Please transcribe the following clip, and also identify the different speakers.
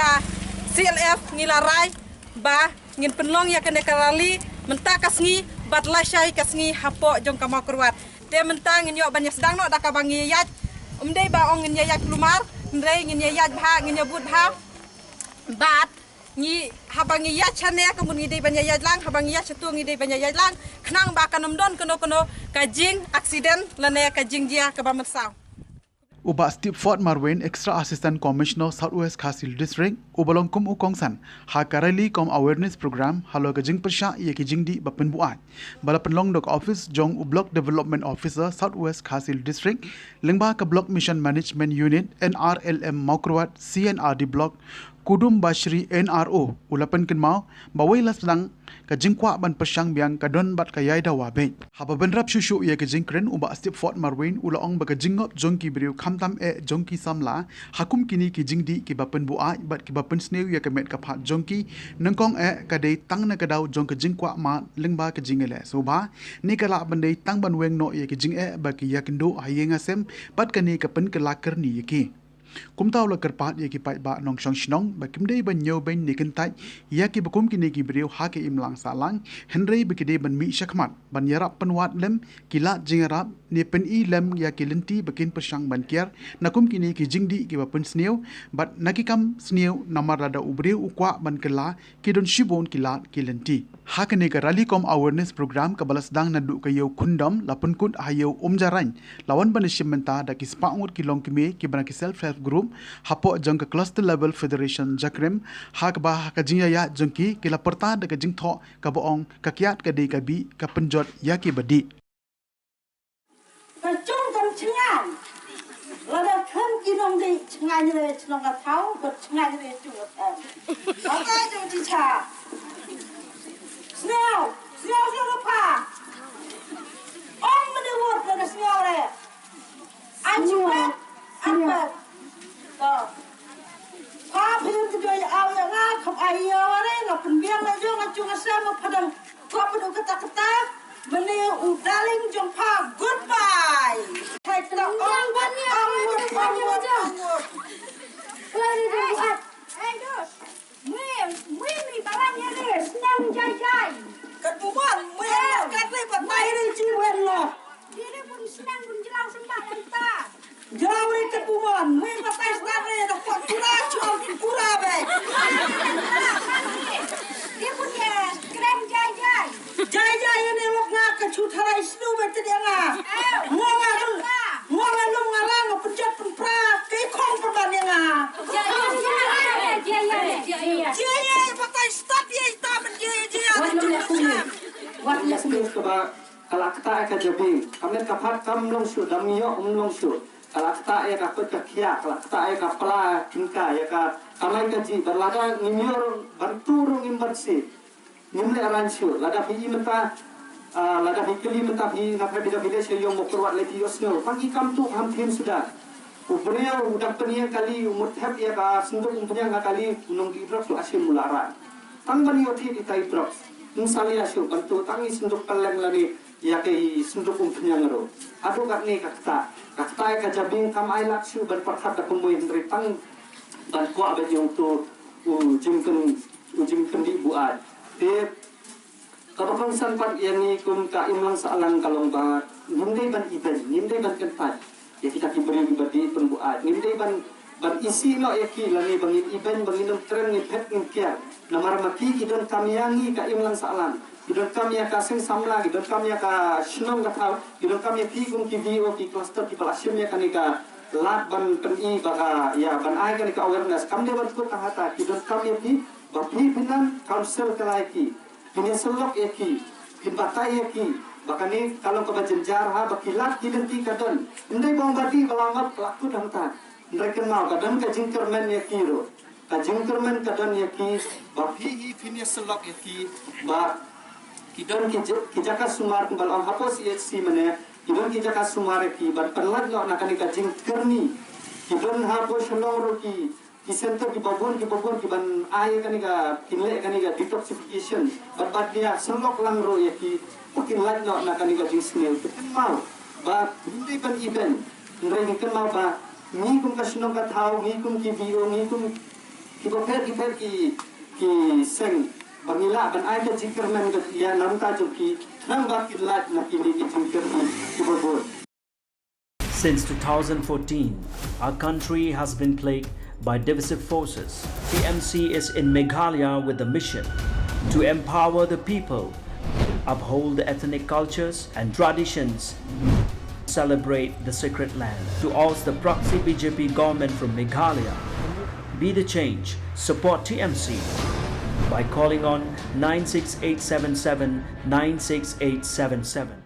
Speaker 1: ya CLF ngilarai ba ngin penlong ya kene karali menta kasngi batlashai kasngi hapo jong kama kurwat te menta ngin yo banyak sedang no daka bangi yat umdei ba ong ngin yat lumar ndrei ngin yat bha ngin yabut bha bat ngi habangi yat chane kamun ngi dei banyak yat lang habangi yat chatu ngi dei banyak yat lang khnang ba kanom don kono kajing accident lane kajing dia ke bamersau
Speaker 2: Uba Steve Ford Marwin, Extra Assistant Commissioner, Southwest Khasil District, Ubalong Kum Ukongsan, Hakarali Kom Awareness Program, Halo Kajing Persha, Yeki Jingdi, Bapin Buat, Balapan Long Dok Office, Jong Ublock Development Officer, Southwest Khasil District, Lingba Ka Block Mission Management Unit, NRLM Maukrwat, CNRD Block, Kudum Bashri NRO, Ulapan Kinmau, Bawailas Lang, Kajingkwa Ban Persyang Biang Kadon Bat Kayai Dawabe. Haba Benrap Shushu Ye Kajingkren, Uba Steve Fort Marwin, Ulaong Bagajingop, Jonki Briu, Kamtam Jonki Samla, Hakum Kini Kijingdi, Kibapen Bua, Bat Kibapen Snail Yakamet Kapat Jonki, Nangkong Kadei Tang Nakadao, Jonka Jingkwa Ma, Lingba Kajingele, Soba, Nikala Bandai Tang Banweng no Yakijing Baki Yakindo, Hayengasem, Bat Kani Kapen Kalakar Ni Yaki. Kumtaw la kerpat ya ki pai ba nong shong shnong ba kimdei ban nyo ben nikin tai ya ki bakum kini ki briu ha ke imlang salang henrei bekide ban mi shakmat ban yarap penwat lem kila jingarap ni pen i lem ya ki lenti bekin persang ban kiar nakum kini ki jingdi ki ba pen sneu bat nakikam sneu namar rada ubriu ukwa ban kela ki don shibon kila ki lenti ha ke ne ka rally com awareness program ka balas dang nadu ka yau kundam lapun kut hayau umjaran lawan ban shimenta da ki spaungut ki long kimi ki ban ki self help group hapo jangka cluster level federation jakrim hak bah ka jingya ya jangki kila perta de ka jingtho ka boong ka kiat ka de ka bi ka penjot ya ki badi
Speaker 3: ka chung kam chingan la da kham ki nong de chingan le chinong ka thau ko chingan le chung ka thau ka ka jong chi cha sneo lo pa ong ma de wot la sneo le an chu an Phim cái đôi ao ya nga khop ai yo re la pun biang la yo nga chung asa ma padang thop du kata mene u darling jong pa goodbye thai kra ong ban ya hey dos mi balan ya re snang jai kat buan me kat le pat mai re chi wen la dia pun snang pun jelang sembah kita Jawa ke puan, mui patai stare dah pura chol pura be. Dia punya keren jai ini lok nak ke chutara isnu bete dia ngah. Muang alung ngarang penjat penpra ke kong perban dia ngah. Jaya patai start ye ita ben jaya.
Speaker 4: Wat lesbian keba kalakta ka jabi. Kami kapat kam long su damiyo long su. Kalakta ya kapet kakia, kalakta ya kapala tingka ya ka kamai kaji berlada ngimyor berturu ngimbersi ngimle aransu lada bi menta lada bi keli menta bi ngapa bida bida seyong mokurwat leti yosno pagi kam tu hamtim sudah ubreo udak penia kali umurthap ya ka sunduk umpenya kali gunung gidrok su asim mulara tang bani oti itai drok nusali asu bantu tangi sunduk kaleng lagi ya ke sunduk umpenya ngero adu kat ni kakta ka jabing kam ai laksu ban perkhat da kumui hendri tang ban kwa ba jong tu jimken di buat te kapang san pat yani kum ka imlang salang kalong ba nimdei ban event nimdei ban kenpat ya kita kiberi badi penbuat nimdei ban isi no yaki lani bangin event bangin tren ni pet ni kia namar maki kidon kamiangi ka imlang salang Idon kami ya kasing samla, idon kami ya ka shnong katau, idon kami ya pigum ki video ki cluster ki palasyum ya kanika lat ban peni baka ya ban ai kanika awareness kam de ban ko tahata idon kami ya pi bapi binan council kalaiki punya selok ya ki batai ya ki baka ni kalau ke bajenjar ha bakilat ki denti kadon ndai bang badi kalangat laku danta ndai kenal kadon ka jingkermen ya ki ro ka jingkermen kadon ya ki bapi punya selok ya ki ba kidon kijaka sumar kembal ang hapos EHC mana kidon kijaka sumar ki ban perlat no nakani kajing kerni kidon hapos long roki ki center ki babon ki ban ay kanika kinle kanika detoxification bat dia selok lang ro ya ki pukin lat no nakani kajing snail mau ba hindi ban event ndai ni kenal ba ni kum kasinong kathau ni kum ki bio ni kum Kita ki seng bangila ban ai ka jingker men ka ya nam ta ki nang ba ki lat na ki jingker ki bobor.
Speaker 5: Since 2014, our country has been plagued by divisive forces. TMC is in Meghalaya with the mission to empower the people, uphold the ethnic cultures and traditions, celebrate the sacred land. To oust the proxy BJP government from Meghalaya, be the change, support TMC by calling on 96877 96877.